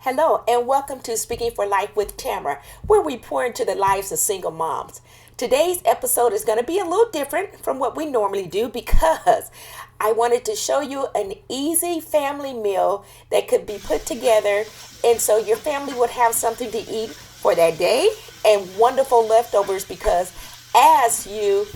Hello, and welcome to Speaking for Life with Tamara, where we pour into the lives of single moms. Today's episode is going to be a little different from what we normally do because I wanted to show you an easy family meal that could be put together, and so your family would have something to eat for that day and wonderful leftovers, because as you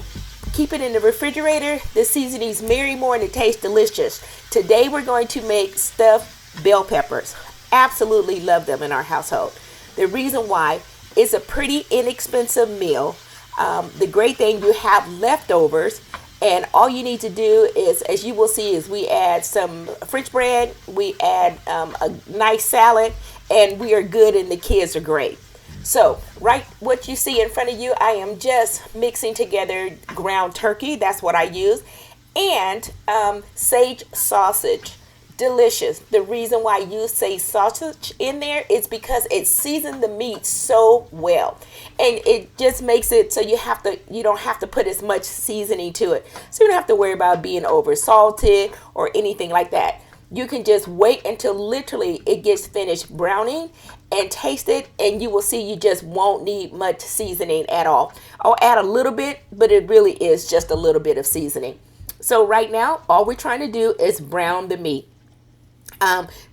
keep it in the refrigerator, the seasonings marry more and it tastes delicious. Today we're going to make stuffed bell peppers. Absolutely love them in our household. The reason why is a pretty inexpensive meal. The great thing, you have leftovers, and all you need to do is, as you will see, is we add some French bread, we add a nice salad, and we are good, and the kids are great. So right, what you see in front of you, I am just mixing together ground turkey. That's what I use, and sage sausage. Delicious. The reason why I use sage sausage in there is because it seasons the meat so well, and it just makes it so you don't have to put as much seasoning to it, so you don't have to worry about being over salted or anything like that. You can just wait until literally it gets finished browning and taste it, and you will see you just won't need much seasoning at all. I'll add a little bit, but it really is just a little bit of seasoning. So right now, all we're trying to do is brown the meat.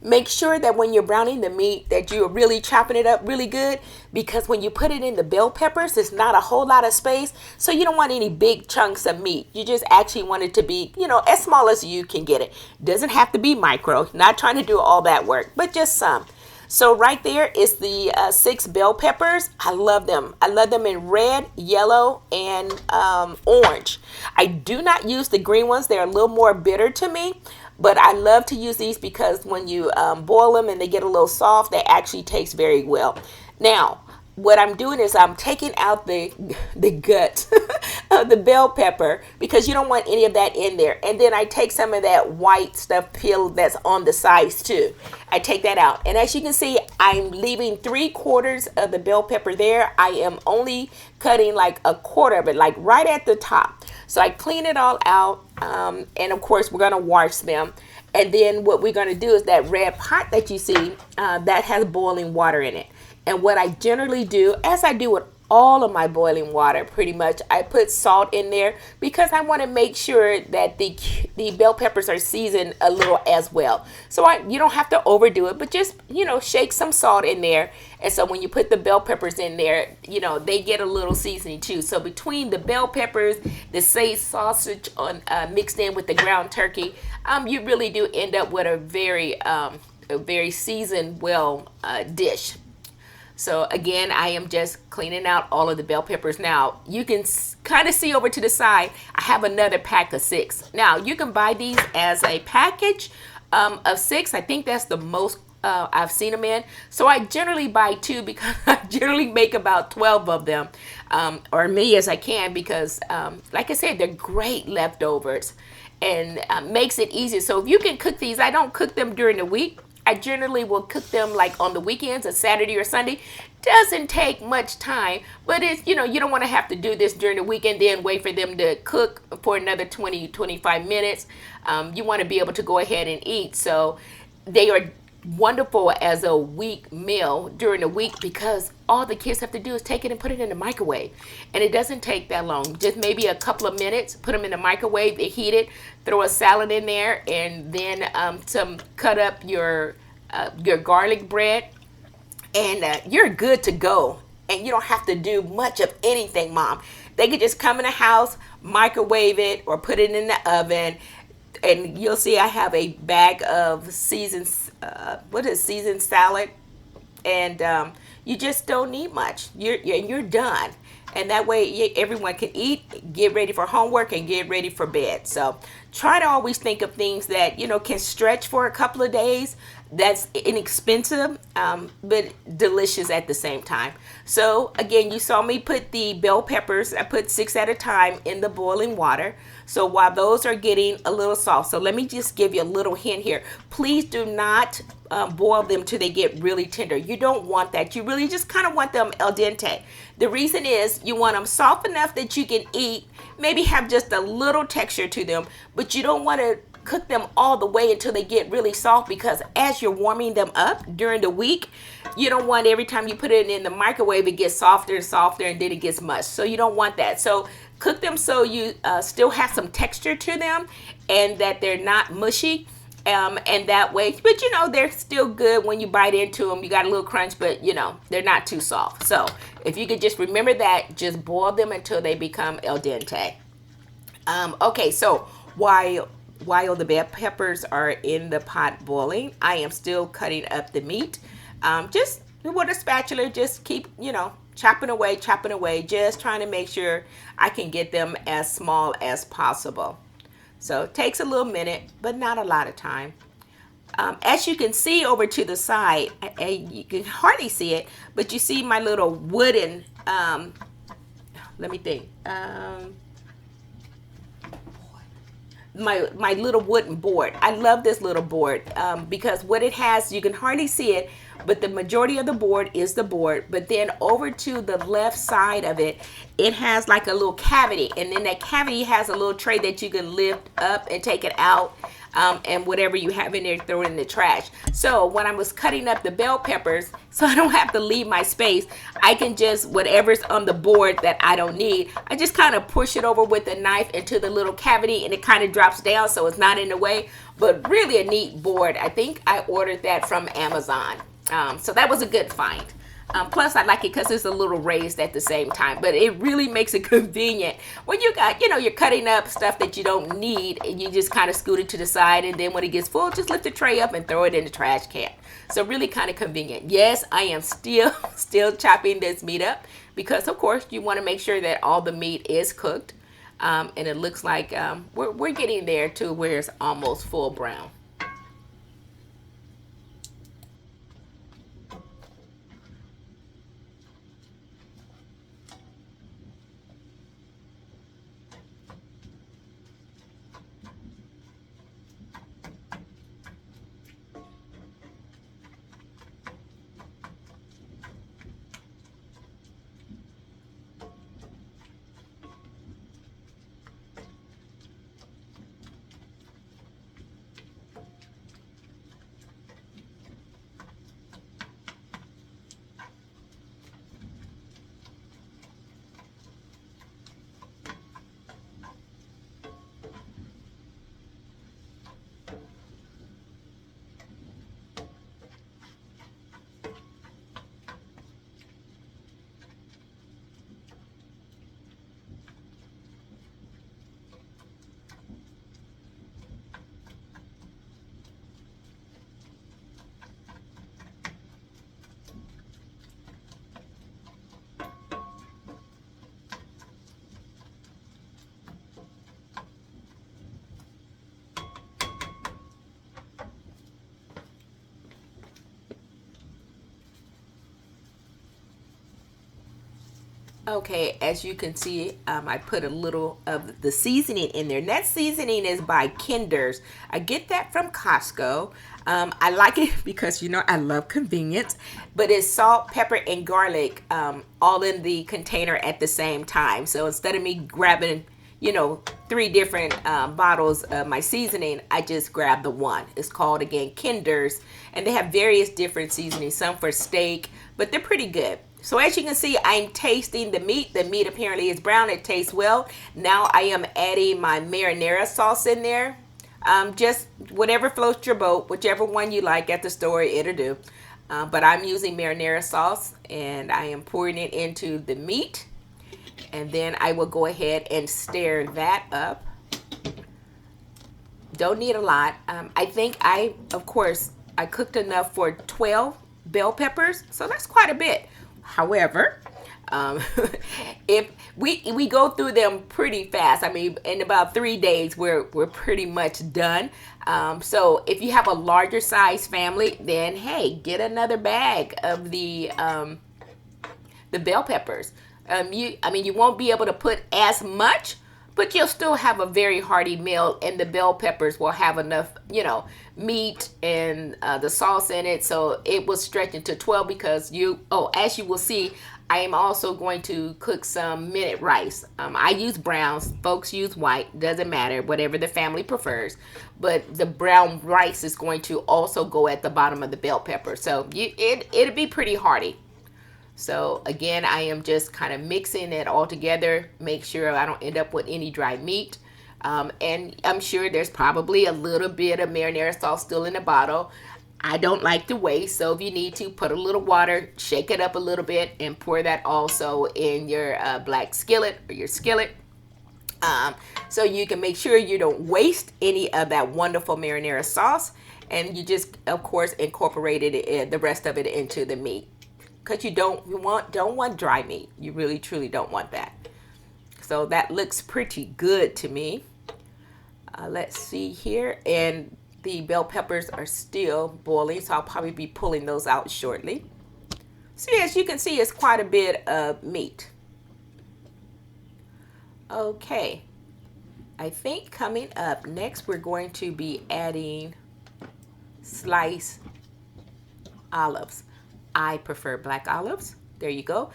Make sure that when you're browning the meat that you're really chopping it up really good, because when you put it in the bell peppers, it's not a whole lot of space, so you don't want any big chunks of meat. You just actually want it to be, as small as you can get it. Doesn't have to be micro, not trying to do all that work, but just some. So right there is the 6 bell peppers. I love them. I love them in red, yellow, and orange. I do not use the green ones. They're a little more bitter to me. But I love to use these because when you boil them and they get a little soft, they actually taste very well. Now, what I'm doing is I'm taking out the gut of the bell pepper, because you don't want any of that in there. And then I take some of that white stuff peel that's on the sides too. I take that out. And as you can see, I'm leaving 3/4 of the bell pepper there. I am only cutting like a quarter of it, like right at the top. So I clean it all out. And of course, we're going to wash them. And then what we're going to do is that red pot that you see, that has boiling water in it. And what I generally do, as I do with all of my boiling water, pretty much, I put salt in there because I want to make sure that the bell peppers are seasoned a little as well. So you don't have to overdo it, but just, shake some salt in there. And so when you put the bell peppers in there, they get a little seasoning too. So between the bell peppers, the sage sausage mixed in with the ground turkey, you really do end up with a very seasoned well dish. So again, I am just cleaning out all of the bell peppers. Now, you can kind of see over to the side, I have another pack of 6. Now, you can buy these as a package of 6. I think that's the most I've seen them in. So I generally buy 2 because I generally make about 12 of them, or as many as I can, because like I said, they're great leftovers and makes it easier. So if you can cook these, I don't cook them during the week. I generally will cook them like on the weekends, a Saturday or Sunday. Doesn't take much time, but it's, you don't want to have to do this during the weekend, then wait for them to cook for another 20-25 minutes. You want to be able to go ahead and eat. So they are wonderful as a week meal during the week, because all the kids have to do is take it and put it in the microwave, and it doesn't take that long, just maybe a couple of minutes. Put them in the microwave, they heat it, throw a salad in there, and then cut up your garlic bread, and you're good to go. And you don't have to do much of anything, Mom. They could just come in the house, microwave it, or put it in the oven. And you'll see I have a bag of seasoned salad, and you just don't need much. You're done, and that way everyone can eat, get ready for homework, and get ready for bed. So try to always think of things that can stretch for a couple of days. That's inexpensive, but delicious at the same time. So again, you saw me put the bell peppers, I put 6 at a time in the boiling water. So while those are getting a little soft, so let me just give you a little hint here. Please do not boil them till they get really tender. You don't want that. You really just kind of want them al dente. The reason is you want them soft enough that you can eat, maybe have just a little texture to them, but you don't want to cook them all the way until they get really soft, because as you're warming them up during the week, you don't want every time you put it in the microwave, it gets softer and softer and then it gets mushed. So you don't want that. So cook them so you still have some texture to them and that they're not mushy. And that way, but you know, they're still good when you bite into them. You got a little crunch, but you know, they're not too soft. So if you could just remember that, just boil them until they become al dente. Okay, so while the bell peppers are in the pot boiling, I am still cutting up the meat. Just with a spatula, just keep, you know, chopping away, just trying to make sure I can get them as small as possible. So it takes a little minute, but not a lot of time. As you can see over to the side, you can hardly see it, but you see my little wooden, let me think, my little wooden board. I love this little board because what it has, you can hardly see it, but the majority of the board is the board. But then over to the left side of it, it has like a little cavity, and then that cavity has a little tray that you can lift up and take it out, and whatever you have in there, throw it in the trash. So when I was cutting up the bell peppers, so I don't have to leave my space, I can just, whatever's on the board that I don't need, I just kind of push it over with a knife into the little cavity, and it kind of drops down so it's not in the way. But really a neat board. I think I ordered that from Amazon. So that was a good find. Plus, I like it because it's a little raised at the same time, but it really makes it convenient when you got, you know, you're cutting up stuff that you don't need, and you just kind of scoot it to the side, and then when it gets full, just lift the tray up and throw it in the trash can. So really kind of convenient. Yes, I am still chopping this meat up because, of course, you want to make sure that all the meat is cooked, and it looks like we're getting there to where it's almost full brown. Okay, as you can see, I put a little of the seasoning in there. And that seasoning is by Kinder's. I get that from Costco. I like it because, you know, I love convenience. But it's salt, pepper, and garlic all in the container at the same time. So instead of me grabbing, you know, 3 different bottles of my seasoning, I just grab the one. It's called, again, Kinder's. And they have various different seasonings, some for steak, but they're pretty good. So as you can see, I'm tasting the meat. The meat apparently is brown. It tastes well. Now I am adding my marinara sauce in there. Just whatever floats your boat, whichever one you like at the store, it'll do. But I'm using marinara sauce, and I am pouring it into the meat. And then I will go ahead and stir that up. Don't need a lot. I think of course, I cooked enough for 12 bell peppers. So that's quite a bit. However, if we go through them pretty fast. I mean, in about 3 days, we're pretty much done. So if you have a larger size family, then hey, get another bag of the bell peppers. You won't be able to put as much, but you'll still have a very hearty meal, and the bell peppers will have enough, you know, meat and the sauce in it. So it will stretch into 12 because as you will see, I am also going to cook some minute rice. I use browns. Folks use white. Doesn't matter. Whatever the family prefers. But the brown rice is going to also go at the bottom of the bell pepper. So it'll be pretty hearty. So again, I am just kind of mixing it all together. Make sure I don't end up with any dry meat. And I'm sure there's probably a little bit of marinara sauce still in the bottle. I don't like to waste, so if you need to, put a little water, shake it up a little bit, and pour that also in your black skillet or your skillet. So you can make sure you don't waste any of that wonderful marinara sauce, and you just, of course, incorporated it, the rest of it into the meat, because you don't want dry meat. You really truly don't want that. So that looks pretty good to me. Let's see here, and the bell peppers are still boiling, so I'll probably be pulling those out shortly. So as you can see, it's quite a bit of meat. Okay, I think coming up next, we're going to be adding sliced olives. I prefer black olives. There you go.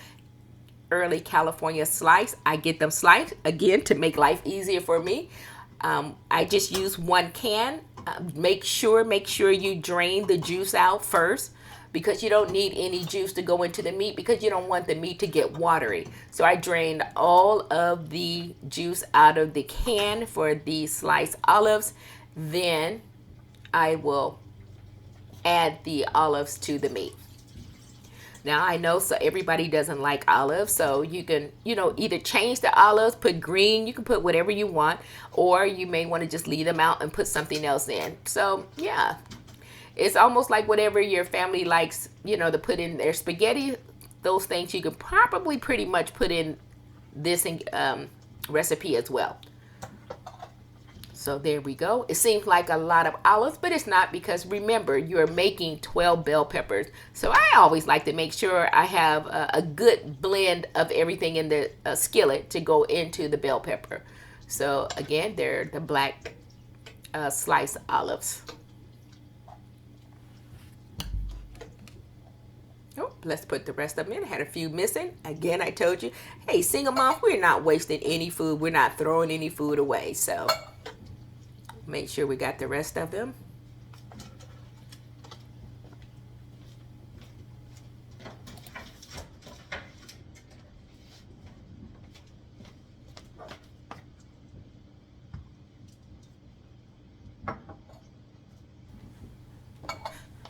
Early California slice. I get them sliced, again, to make life easier for me. I just use 1 can. Make sure you drain the juice out first, because you don't need any juice to go into the meat, because you don't want the meat to get watery. So I drained all of the juice out of the can for the sliced olives. Then I will add the olives to the meat. Now I know so everybody doesn't like olives, so you can, either change the olives, put green, you can put whatever you want, or you may want to just leave them out and put something else in. So yeah, it's almost like whatever your family likes, to put in their spaghetti. Those things you can probably pretty much put in this recipe as well. So there we go. It seems like a lot of olives, but it's not, because remember, you're making 12 bell peppers. So I always like to make sure I have a good blend of everything in the skillet to go into the bell pepper. So again, they're the black sliced olives. Oh, let's put the rest of them in. I had a few missing. Again, I told you, hey, single mom, we're not wasting any food. We're not throwing any food away. So make sure we got the rest of them.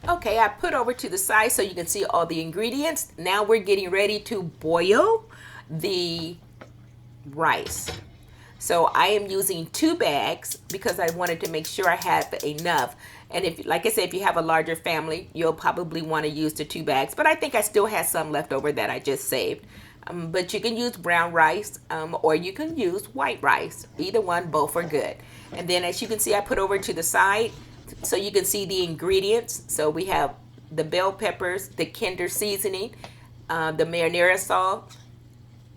Okay, I put over to the side so you can see all the ingredients. Now we're getting ready to boil the rice. So I am using 2 bags because I wanted to make sure I have enough. And if, like I said, if you have a larger family, you'll probably want to use the 2 bags. But I think I still have some left over that I just saved. But you can use brown rice or you can use white rice. Either one, both are good. And then as you can see, I put over to the side so you can see the ingredients. So we have the bell peppers, the Kinder seasoning, the marinara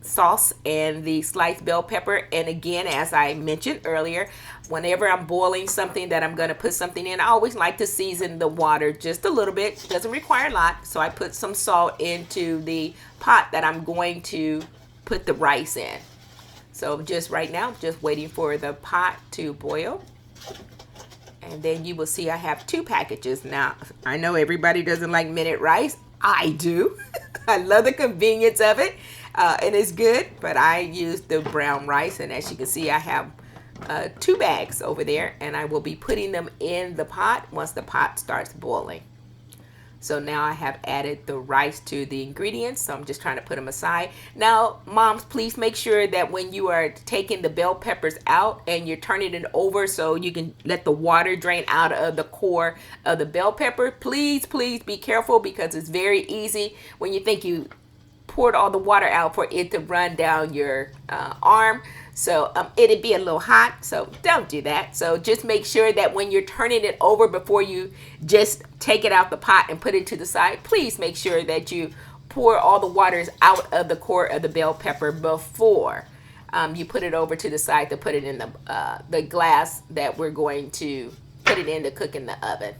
sauce, and the sliced bell pepper. And again, as I mentioned earlier, whenever I'm boiling something that I'm going to put something in, I always like to season the water just a little bit. It doesn't require a lot. So I put some salt into the pot that I'm going to put the rice in. So just right now, just waiting for the pot to boil. And then you will see I have 2 packages. Now, I know everybody doesn't like minute rice. I do. I love the convenience of it. And it's good, but I use the brown rice. And as you can see, I have 2 bags over there. And I will be putting them in the pot once the pot starts boiling. So now I have added the rice to the ingredients. So I'm just trying to put them aside. Now, moms, please make sure that when you are taking the bell peppers out and you're turning it over so you can let the water drain out of the core of the bell pepper, please, please be careful, because it's very easy when you think you poured all the water out for it to run down your arm. So it'd be a little hot, so don't do that. So just make sure that when you're turning it over, before you just take it out the pot and put it to the side, please make sure that you pour all the waters out of the core of the bell pepper before you put it over to the side to put it in the glass that we're going to put it in to cook in the oven.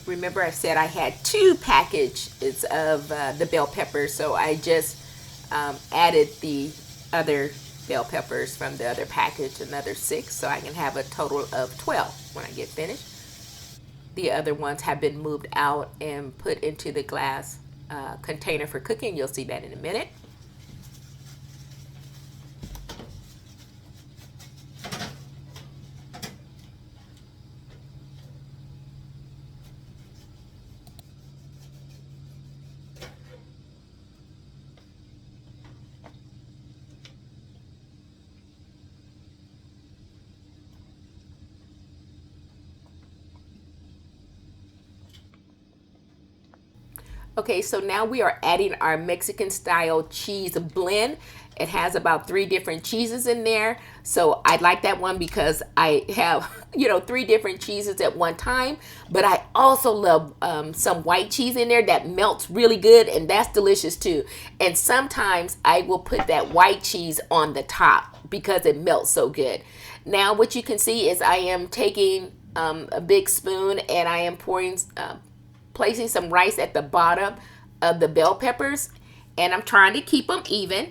remember I said I had 2 packages of the bell peppers, so I just added the other bell peppers from the other package, another 6, so I can have a total of 12 when I get finished. The other ones have been moved out and put into the glass container for cooking. You'll see that in a minute. Okay, so now we are adding our Mexican style cheese blend. It has about 3 different cheeses in there. So I like that one because I have, 3 different cheeses at one time. But I also love some white cheese in there that melts really good, and that's delicious too. And sometimes I will put that white cheese on the top because it melts so good. Now what you can see is I am taking a big spoon and I am placing some rice at the bottom of the bell peppers, and I'm trying to keep them even,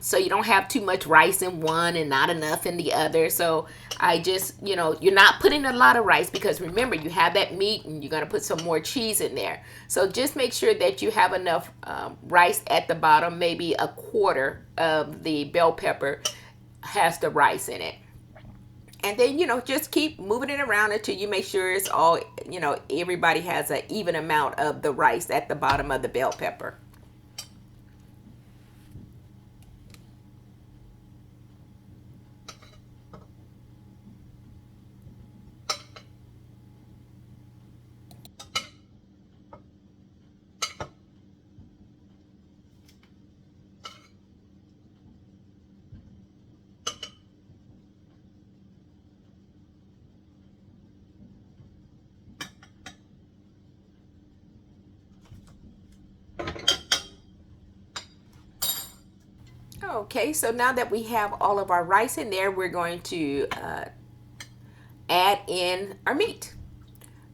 so you don't have too much rice in one and not enough in the other. So I just, you're not putting a lot of rice because remember you have that meat and you're going to put some more cheese in there. So just make sure that you have enough rice at the bottom. Maybe a quarter of the bell pepper has the rice in it. And then, just keep moving it around until you make sure it's all, everybody has an even amount of the rice at the bottom of the bell pepper. Okay, so now that we have all of our rice in there, we're going to add in our meat.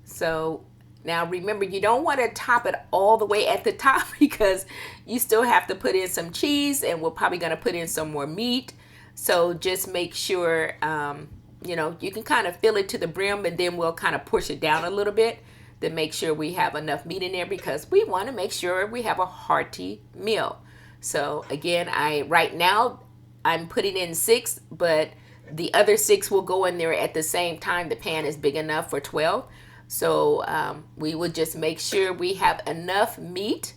So now remember, you don't want to top it all the way at the top because you still have to put in some cheese, and we're probably going to put in some more meat. So just make sure, you can kind of fill it to the brim, and then we'll kind of push it down a little bit to make sure we have enough meat in there because we want to make sure we have a hearty meal. So again, right now I'm putting in 6, but the other 6 will go in there at the same time. The pan is big enough for 12. So we will just make sure we have enough meat.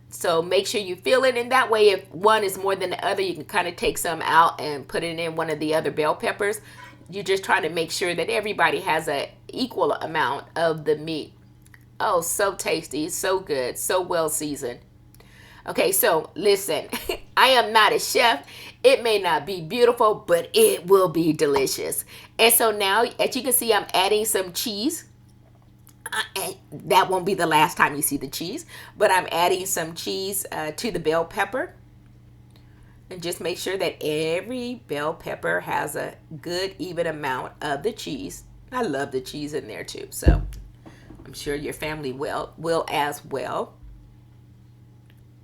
So make sure you fill it in that way. If one is more than the other, you can kind of take some out and put it in one of the other bell peppers. You're just trying to make sure that everybody has an equal amount of the meat. Oh, so tasty, so good, so well seasoned. Okay, so listen, I am not a chef. It may not be beautiful, but it will be delicious. And so now, as you can see, I'm adding some cheese. That won't be the last time you see the cheese, but I'm adding some cheese to the bell pepper. And just make sure that every bell pepper has a good, even amount of the cheese. I love the cheese in there too, so I'm sure your family will as well.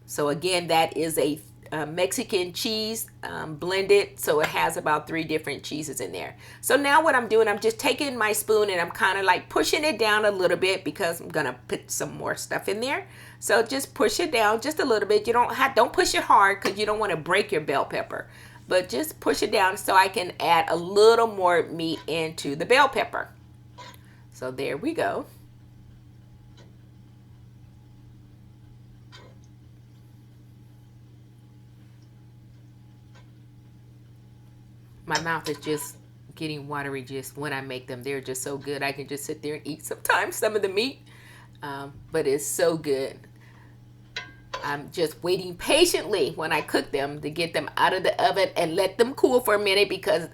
So again, that is a Mexican cheese blended, so it has about 3 different cheeses in there. So now what I'm doing, I'm just taking my spoon and I'm kind of like pushing it down a little bit because I'm gonna put some more stuff in there. So just push it down just a little bit. You don't push it hard because you don't want to break your bell pepper, but just push it down so I can add a little more meat into the bell pepper. So there we go. My mouth is just getting watery just when I make them. They're just so good. I can just sit there and eat sometimes some of the meat, but it's so good. I'm just waiting patiently when I cook them to get them out of the oven and let them cool for a minute because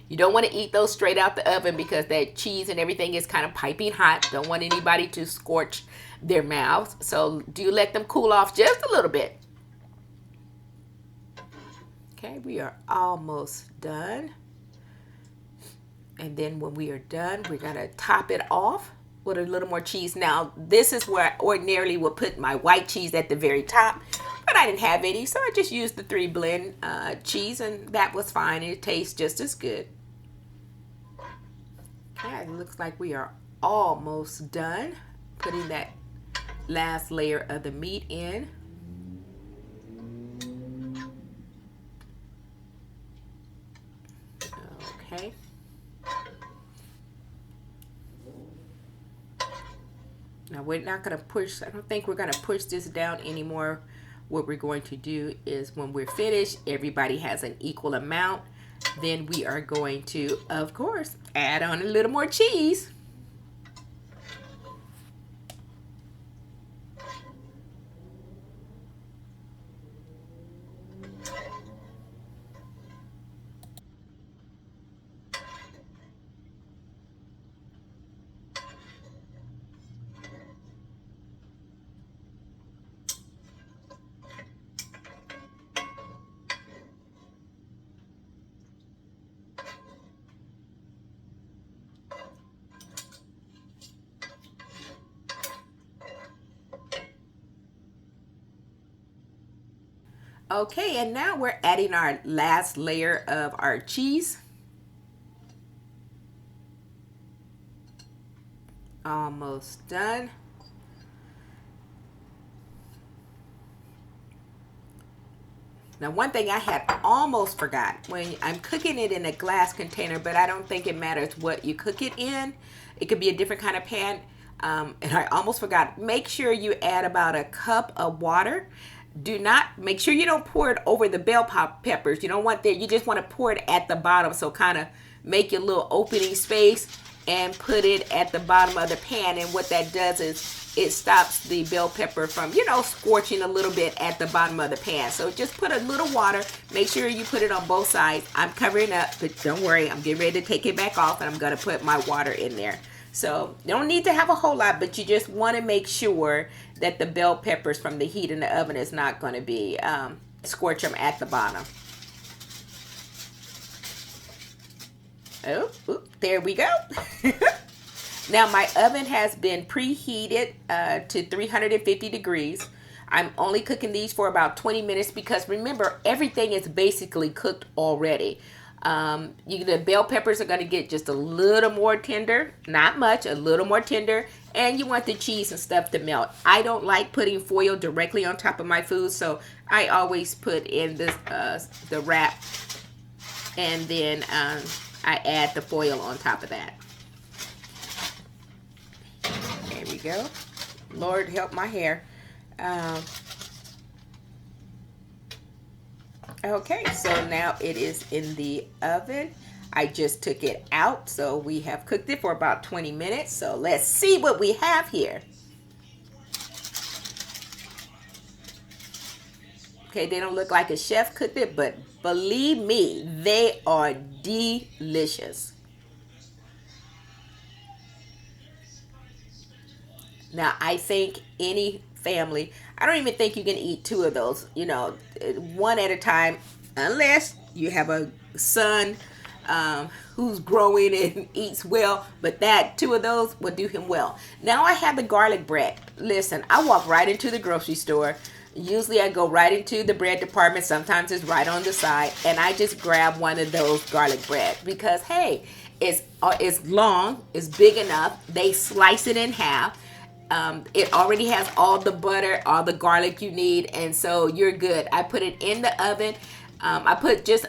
you don't want to eat those straight out the oven because that cheese and everything is kind of piping hot. Don't want anybody to scorch their mouths. So do let them cool off just a little bit. Okay, we are almost done. And then when we are done, we're going to top it off with a little more cheese. Now, this is where I ordinarily would put my white cheese at the very top, but I didn't have any, so I just used the 3 blend cheese, and that was fine. It tastes just as good. Okay, it looks like we are almost done putting that last layer of the meat in. Okay. Now we're not going to push, I don't think we're going to push this down anymore. What we're going to do is when we're finished, everybody has an equal amount. Then we are going to, of course, add on a little more cheese. Okay, and now we're adding our last layer of our cheese. Almost done. Now, one thing I had almost forgot, when I'm cooking it in a glass container, but I don't think it matters what you cook it in. It could be a different kind of pan. And I almost forgot, make sure you add about a cup of water. Do not, make sure you don't pour it over the bell peppers. You don't want that, you just want to pour it at the bottom. So kind of make your little opening space and put it at the bottom of the pan. And what that does is it stops the bell pepper from, you know, scorching a little bit at the bottom of the pan. So just put a little water. Make sure you put it on both sides. I'm covering up, but don't worry, I'm getting ready to take it back off, and I'm going to put my water in there. So you don't need to have a whole lot, but you just want to make sure that the bell peppers from the heat in the oven is not going to be scorch them at the bottom. Oh, there we go. Now my oven has been preheated to 350 degrees. I'm only cooking these for about 20 minutes because remember, everything is basically cooked already. The bell peppers are going to get just a little more tender, not much, a little more tender, and you want the cheese and stuff to melt. I don't like putting foil directly on top of my food, so I always put in this the wrap, and then I add the foil on top of that. There we go. Lord help my hair. Okay, so now it is in the oven. I just took it out, so we have cooked it for about 20 minutes. So let's see what we have here. Okay, they don't look like a chef cooked it, but believe me, they are delicious. Now, I think any family, I don't even think you can eat 2 of those, you know, one at a time, unless you have a son who's growing and eats well, but 2 of those will do him well. Now I have the garlic bread. Listen, I walk right into the grocery store. Usually I go right into the bread department. Sometimes it's right on the side, and I just grab one of those garlic bread because, hey, it's long, it's big enough. They slice it in half. It already has all the butter, all the garlic you need, and so you're good. I put it in the oven. I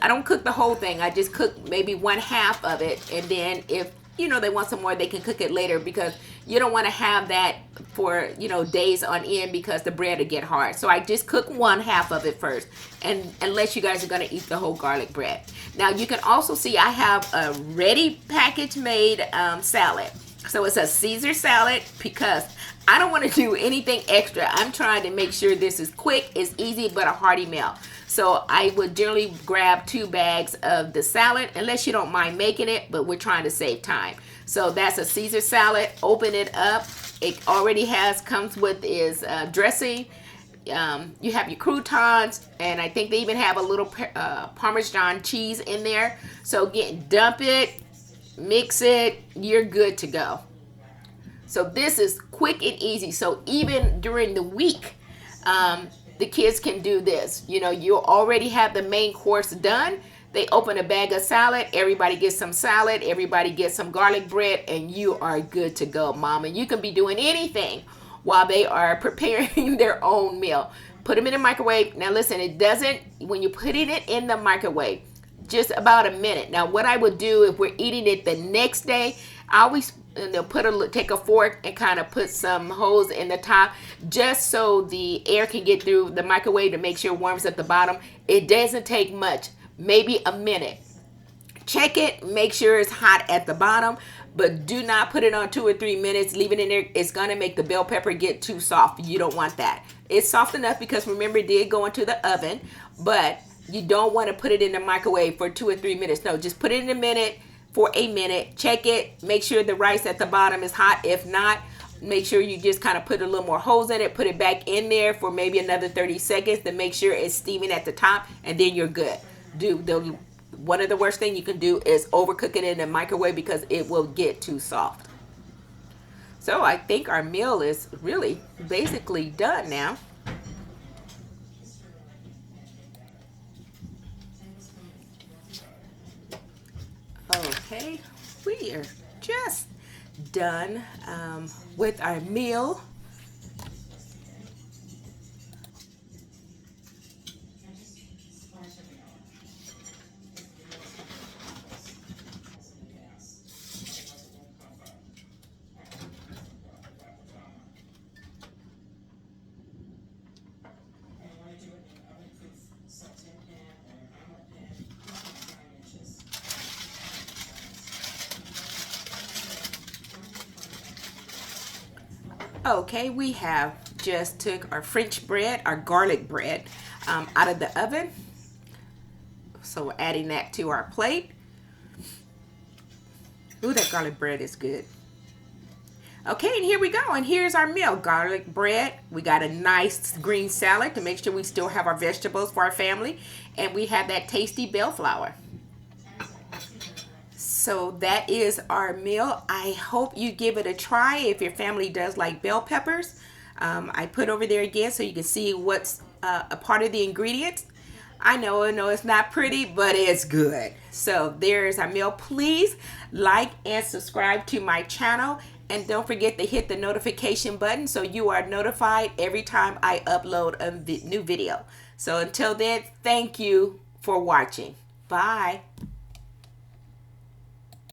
don't cook the whole thing. I just cook maybe 1/2 of it, and then if, you know, they want some more, they can cook it later because you don't want to have that for, you know, days on end because the bread will get hard. So I just cook 1/2 of it first, and unless you guys are going to eat the whole garlic bread. Now you can also see I have a ready package made salad. So it's a Caesar salad because I don't want to do anything extra. I'm trying to make sure this is quick, it's easy, but a hearty meal. So I would generally grab 2 bags of the salad, unless you don't mind making it, but we're trying to save time. So that's a Caesar salad. Open it up. It already comes with is dressing. You have your croutons, and I think they even have a little Parmesan cheese in there. So again, dump it, mix it, you're good to go. So this is quick and easy. So even during the week, the kids can do this. You know, you already have the main course done. They open a bag of salad. Everybody gets some salad. Everybody gets some garlic bread, and you are good to go, Mom. And you can be doing anything while they are preparing their own meal. Put them in the microwave. Now listen, it doesn't, when you're putting it in the microwave, just about a minute. Now what I would do if we're eating it the next day, I always take a fork and kind of put some holes in the top just so the air can get through the microwave to make sure it warms at the bottom. It doesn't take much, maybe a minute. Check it, make sure it's hot at the bottom, but do not put it on 2 or 3 minutes. Leave it in there. It's going to make the bell pepper get too soft. You don't want that. It's soft enough because remember it did go into the oven, but you don't want to put it in the microwave for 2 or 3 minutes. No, just put it in a minute, for a minute. Check it. Make sure the rice at the bottom is hot. If not, make sure you just kind of put a little more holes in it. Put it back in there for maybe another 30 seconds to make sure it's steaming at the top, and then you're good. One of the worst thing you can do is overcook it in the microwave because it will get too soft. So I think our meal is really basically done now. Okay, we are just done with our meal. Okay, we have just took our French bread, our garlic bread, out of the oven. So we're adding that to our plate. Ooh, that garlic bread is good. Okay, and here we go. And here's our meal. Garlic bread. We got a nice green salad to make sure we still have our vegetables for our family. And we have that tasty bell flour. So that is our meal. I hope you give it a try if your family does like bell peppers. I put over there again so you can see what's a part of the ingredients. I know it's not pretty, but it's good. So there's our meal. Please like and subscribe to my channel. And don't forget to hit the notification button so you are notified every time I upload a new video. So until then, thank you for watching. Bye.